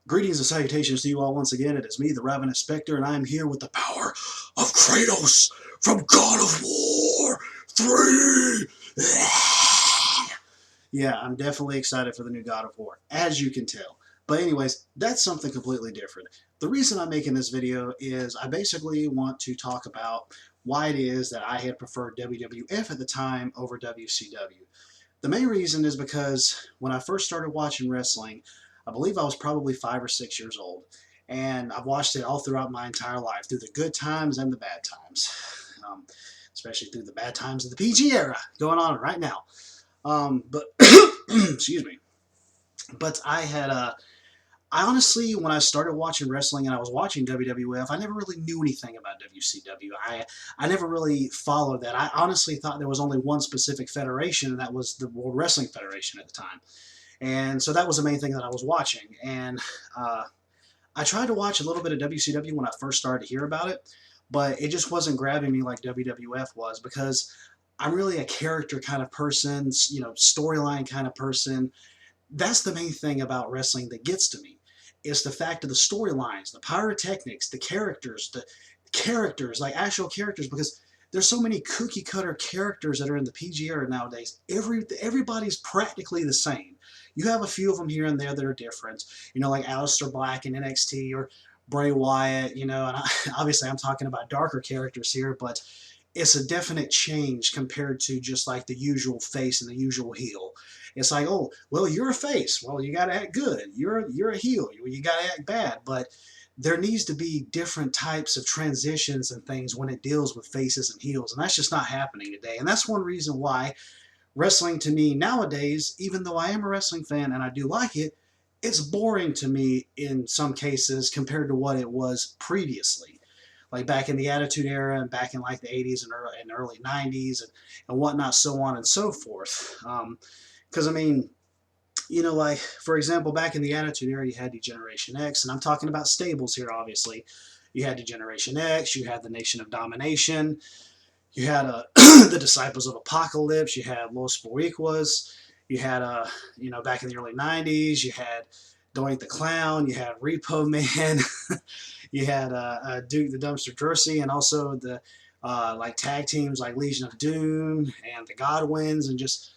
Greetings and salutations to you all once again. It is me, the Ravenous Spectre, and I am here with the power of Kratos from God of War 3. Yeah, I'm definitely excited for the new God of War, as you can tell. But anyways, that's something completely different. The reason I'm making this video is I basically want to talk about why it is that I had preferred WWF at the time over WCW. The main reason is because when I first started watching wrestling, I believe I was probably 5 or 6 years old. And I've watched it all throughout my entire life, through the good times and the bad times. Um, Especially through the bad times of the PG era going on right now. But, excuse me. But I honestly, when I started watching wrestling and I was watching WWF, I never really knew anything about WCW. I never really followed that. I honestly thought there was only one specific federation, and that was the World Wrestling Federation at the time. And so that was the main thing that I was watching. And uh, I tried to watch a little bit of WCW when I first started to hear about it, but it just wasn't grabbing me like WWF was because I'm really a character kind of person, storyline kind of person. That's the main thing about wrestling that gets to me. Is the fact of the storylines, the pyrotechnics, the characters, like actual characters, because there's so many cookie cutter characters that are in the PG era nowadays. Everybody's practically the same. You have a few of them here and there that are different, like Aleister Black in NXT or Bray Wyatt, and obviously I'm talking about darker characters here, but it's a definite change compared to just like the usual face and the usual heel. It's like, oh, well, you're a face. Well, you got to act good. You're a heel. You got to act bad. But there needs to be different types of transitions and things when it deals with faces and heels, and that's just not happening today. And that's one reason why wrestling to me nowadays, even though I am a wrestling fan and I do like it, it's boring to me in some cases compared to what it was previously, like back in the Attitude Era and back in like the 80s and early 90s and whatnot, so on and so forth. Because, like, for example, back in the Attitude Era, you had Degeneration X, and I'm talking about stables here, obviously. You had Degeneration X, you had the Nation of Domination, you had the Disciples of Apocalypse, you had Los Boricuas, you had, back in the early 90s, you had Doink the Clown, you had Repo Man, you had Duke the Dumpster Drosy, and also the like tag teams like Legion of Doom and the Godwins, and just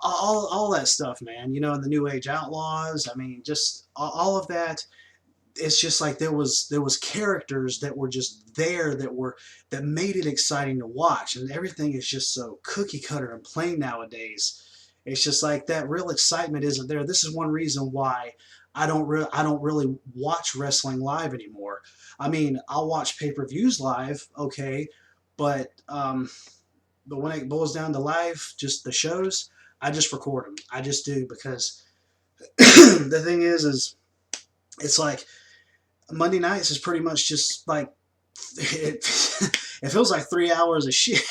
all that stuff, man. And the New Age Outlaws. I mean, just all of that. It's just like there was characters that were just there that made it exciting to watch, and everything is just so cookie cutter and plain nowadays. It's just like that real excitement isn't there. This is one reason why I don't really watch wrestling live anymore. I mean, I'll watch pay-per-views live, okay, but when it boils down to live, just the shows, I just record them. I just do because the thing is it's like Monday nights is pretty much just like it. It feels like 3 hours of shit.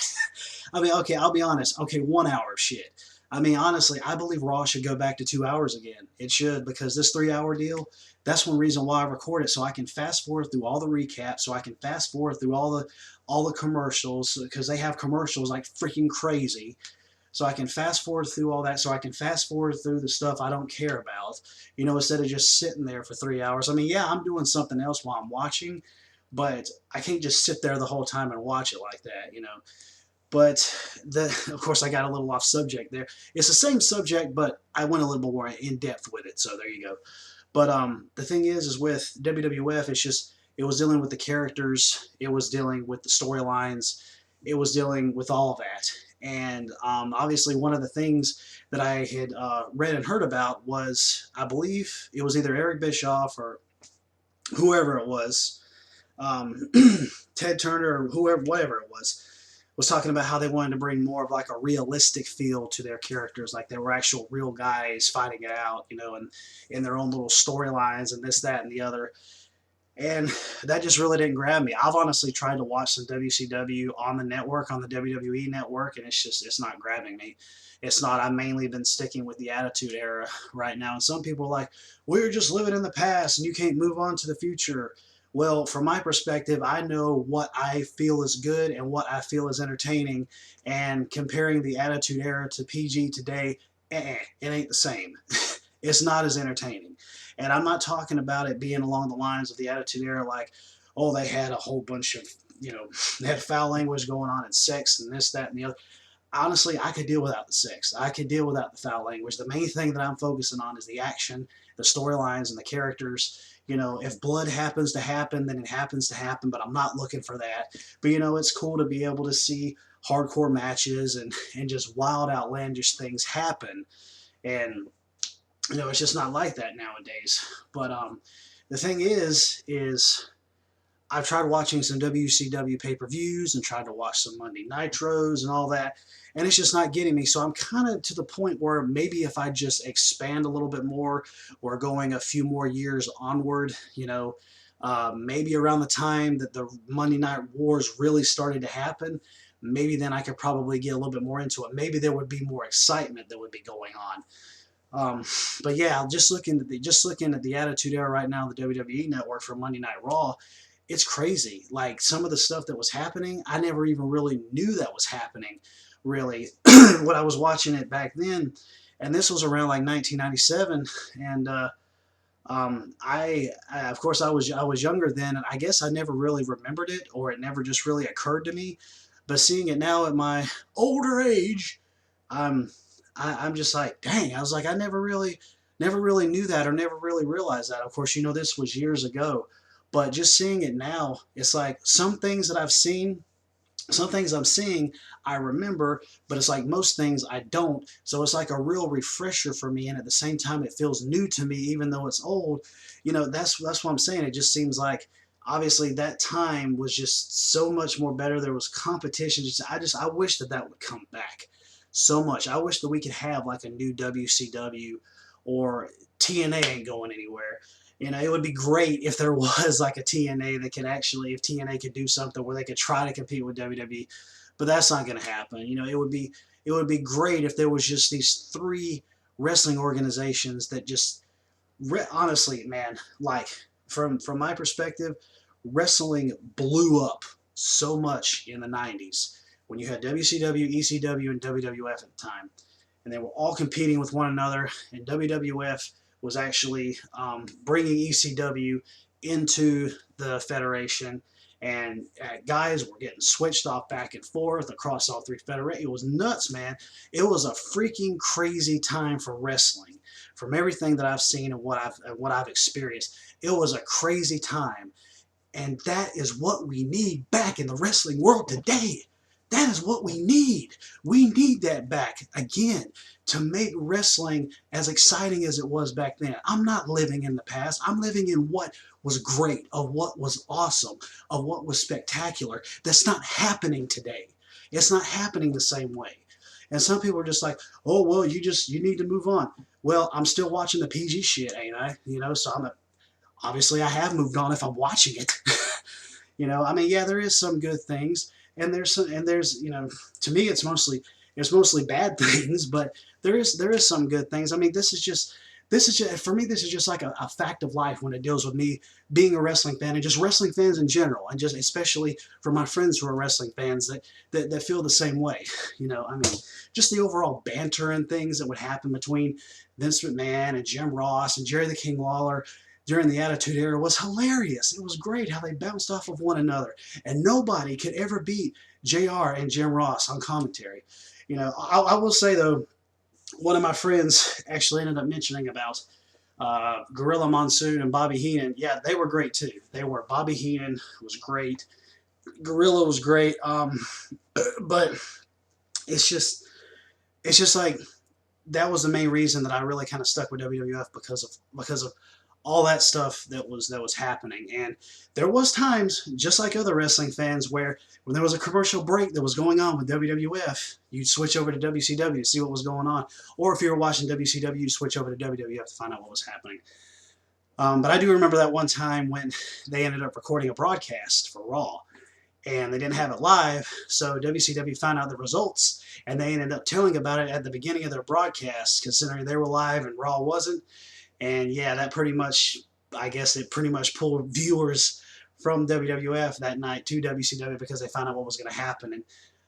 I mean, okay, I'll be honest. Okay, 1 hour of shit. I mean, honestly, I believe Raw should go back to 2 hours again. It should, because this 3 hour deal, that's one reason why I record it, so I can fast forward through all the recaps, so I can fast forward through all the commercials, because they have commercials like freaking crazy. So I can fast forward through all that, so I can fast forward through the stuff I don't care about, instead of just sitting there for 3 hours. I mean, yeah, I'm doing something else while I'm watching, but I can't just sit there the whole time and watch it like that. But of course, I got a little off subject there. It's the same subject, but I went a little more in depth with it. So there you go. But the thing is with WWF, it was dealing with the characters, it was dealing with the storylines, it was dealing with all of that. And obviously, one of the things that I had read and heard about was, I believe it was either Eric Bischoff or whoever it was, um, Ted Turner or whoever, whatever it was talking about how they wanted to bring more of like a realistic feel to their characters, like they were actual real guys fighting it out, and in their own little storylines and this, that, and the other. And that just really didn't grab me. I've honestly tried to watch some WCW on the network, on the WWE network, and it's not grabbing me. It's not. I've mainly been sticking with the Attitude Era right now. And some people are like, we're just living in the past and you can't move on to the future. Well, from my perspective, I know what I feel is good and what I feel is entertaining. And comparing the Attitude Era to PG today, it ain't the same. It's not as entertaining. And I'm not talking about it being along the lines of the Attitude Era, like, oh, they had a whole bunch of, they had foul language going on and sex and this, that, and the other. Honestly, I could deal without the sex. I could deal without the foul language. The main thing that I'm focusing on is the action, the storylines, and the characters. If blood happens to happen, then it happens to happen, but I'm not looking for that. But, it's cool to be able to see hardcore matches and just wild, outlandish things happen. And, it's just not like that nowadays. But the thing is I've tried watching some WCW pay-per-views and tried to watch some Monday Nitros and all that, and it's just not getting me. So I'm kind of to the point where maybe if I just expand a little bit more, or going a few more years onward, maybe around the time that the Monday Night Wars really started to happen, maybe then I could probably get a little bit more into it. Maybe there would be more excitement that would be going on. But yeah, just looking at the Attitude Era right now, the WWE Network for Monday Night Raw, it's crazy. Like, some of the stuff that was happening, I never even really knew that was happening, really, when I was watching it back then. And this was around like 1997, and of course, I was younger then, and I guess I never really remembered it, or it never just really occurred to me. But seeing it now at my older age, I'm just like, dang, I was like, I never really knew that, or never really realized that. Of course, this was years ago, but just seeing it now, it's like some things that I've seen, some things I'm seeing, I remember, but it's like most things I don't. So it's like a real refresher for me, and at the same time, it feels new to me, even though it's old. That's what I'm saying. It just seems like, obviously, that time was just so much more better. There was competition. I wish that would come back so much. I wish that we could have like a new WCW, or TNA ain't going anywhere. It would be great if there was like a TNA that could actually, if TNA could do something where they could try to compete with WWE, but that's not going to happen. It would be great if there was just these three wrestling organizations that just, honestly, man, like, from my perspective, wrestling blew up so much in the 90s when you had WCW, ECW, and WWF at the time, and they were all competing with one another, and WWF was actually bringing ECW into the Federation, and guys were getting switched off back and forth across all three federations. It was nuts, man. It was a freaking crazy time for wrestling. From everything that I've seen and what I've experienced, it was a crazy time, and that is what we need back in the wrestling world today. That is what we need. We need that back again to make wrestling as exciting as it was back then. I'm not living in the past. I'm living in what was great, of what was awesome, of what was spectacular. That's not happening today. It's not happening the same way. And some people are just like, oh, well, you need to move on. Well, I'm still watching the PG shit, ain't I? So obviously I have moved on if I'm watching it. Yeah, there is some good things. And there's to me it's mostly bad things, but there is some good things. This is just for me, this is just like a fact of life when it deals with me being a wrestling fan, and just wrestling fans in general, and just especially for my friends who are wrestling fans that feel the same way. Just the overall banter and things that would happen between Vince McMahon and Jim Ross and Jerry the King Lawler during the Attitude Era was hilarious. It was great how they bounced off of one another, and nobody could ever beat JR and Jim Ross on commentary. I will say, though, one of my friends actually ended up mentioning about Gorilla Monsoon and Bobby Heenan. Yeah, they were great too. Bobby Heenan was great. Gorilla was great. But it's just like, that was the main reason that I really kind of stuck with WWF, because of all that stuff that was happening. And there was times, just like other wrestling fans, where when there was a commercial break that was going on with WWF, you'd switch over to WCW to see what was going on. Or if you were watching WCW, you'd switch over to WWF to find out what was happening. But I do remember that one time when they ended up recording a broadcast for Raw, and they didn't have it live, so WCW found out the results, and they ended up telling about it at the beginning of their broadcast, considering they were live and Raw wasn't. And yeah, that pretty much pulled viewers from WWF that night to WCW, because they found out what was going to happen. And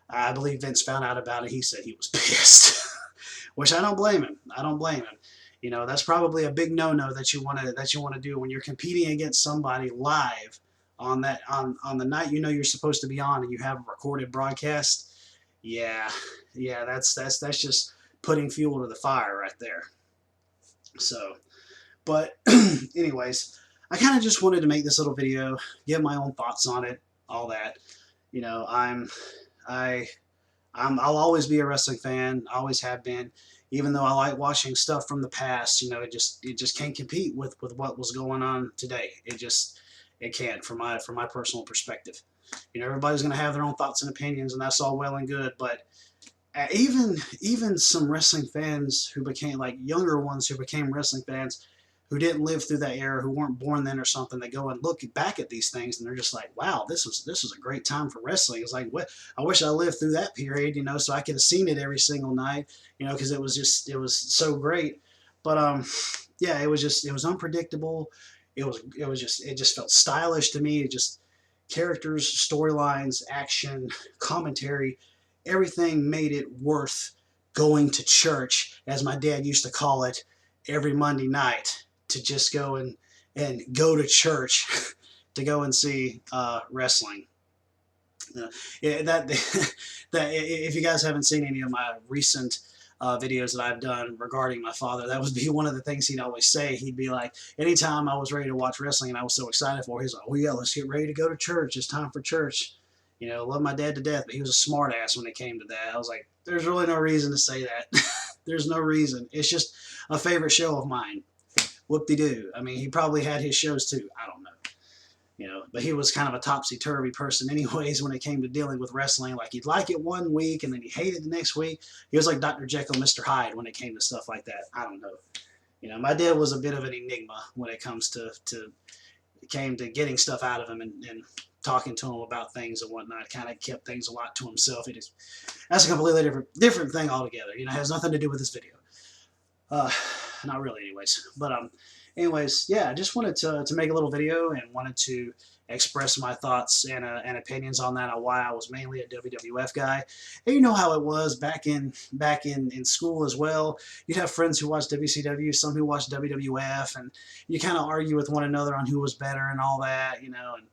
I believe Vince found out about it. He said he was pissed, which I don't blame him. You know, that's probably a big no-no that you want to do when you're competing against somebody live on the night you know you're supposed to be on, and you have a recorded broadcast. Yeah, yeah, that's just putting fuel to the fire right there. So, but anyways, I kind of just wanted to make this little video, give my own thoughts on it, all that. You know, I'll always be a wrestling fan. I always have been. Even though I like watching stuff from the past, you know, it just can't compete with what was going on today. It can't from my personal perspective. You know, everybody's going to have their own thoughts and opinions, and that's all well and good. But even some wrestling fans who became, like, younger ones who became wrestling fans, who didn't live through that era, who weren't born then or something, they go and look back at these things and they're just like, wow, this was a great time for wrestling. It's like, what, I wish I lived through that period, you know, so I could have seen it every single night, you know, because it was so great. But yeah, it was unpredictable. It just felt stylish to me. It just, characters, storylines, action, commentary, everything made it worth going to church, as my dad used to call it, every Monday night, to just go and go to church to go and see wrestling. Yeah, that if you guys haven't seen any of my recent videos that I've done regarding my father, that would be one of the things he'd always say. He'd be like, anytime I was ready to watch wrestling and I was so excited for it, he's like, oh yeah, let's get ready to go to church. It's time for church. You know, love my dad to death, but he was a smart ass when it came to that. I was like, there's really no reason to say that. There's no reason. It's just a favorite show of mine. Whoop-de-doo. I mean, he probably had his shows too. I don't know. You know, but he was kind of a topsy-turvy person anyways when it came to dealing with wrestling. Like, he'd like it one week and then he'd hate it the next week. He was like Dr. Jekyll, Mr. Hyde when it came to stuff like that. I don't know. You know, my dad was a bit of an enigma when it comes to getting stuff out of him and talking to him about things and whatnot. Kind of kept things a lot to himself. That's a completely different thing altogether. You know, it has nothing to do with this video. Not really, anyways. But anyways, yeah, I just wanted to make a little video and wanted to express my thoughts and opinions on that, on why I was mainly a WWF guy. And you know how it was back in school as well. You'd have friends who watched WCW, some who watched WWF, and you kind of argue with one another on who was better and all that, you know. And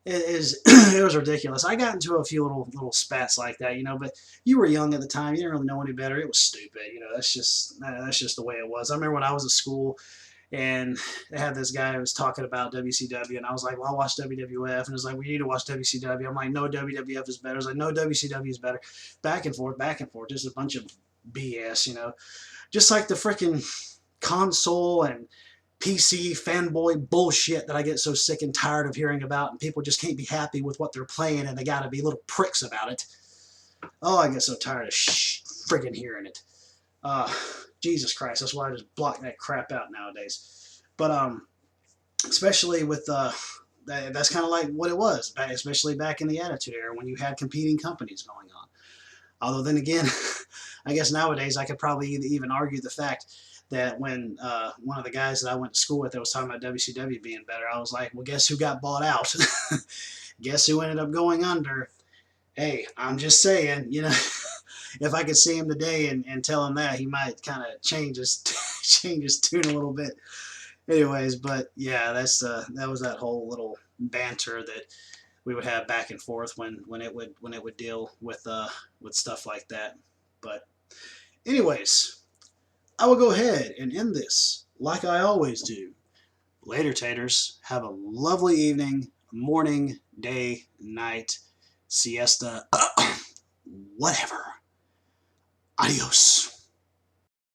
it was ridiculous. I got into a few little spats like that, you know, but you were young at the time. You didn't really know any better. It was stupid, you know. That's just the way it was. I remember when I was at school, and they had this guy who was talking about WCW, and I was like, well, I watch WWF, and he was like, well, you need to watch WCW. I'm like, no, WWF is better. I was like, no, WCW is better. Back and forth, just a bunch of BS, you know. Just like the freaking console and PC fanboy bullshit that I get so sick and tired of hearing about, and people just can't be happy with what they're playing, and they gotta be little pricks about it. Oh, I get so tired of friggin' hearing it. Jesus Christ, that's why I just block that crap out nowadays. But especially with that's kind of like what it was, especially back in the Attitude Era when you had competing companies going on. Although then again, I guess nowadays I could probably even argue the fact that when one of the guys that I went to school with that was talking about WCW being better, I was like, well, guess who got bought out? Guess who ended up going under? Hey, I'm just saying, you know, if I could see him today and tell him that, he might kind of change his tune a little bit. Anyways, but yeah, that was that whole little banter that we would have back and forth when it would deal with stuff like that. But anyways, I will go ahead and end this like I always do. Later, taters. Have a lovely evening, morning, day, night, siesta, whatever. Adios.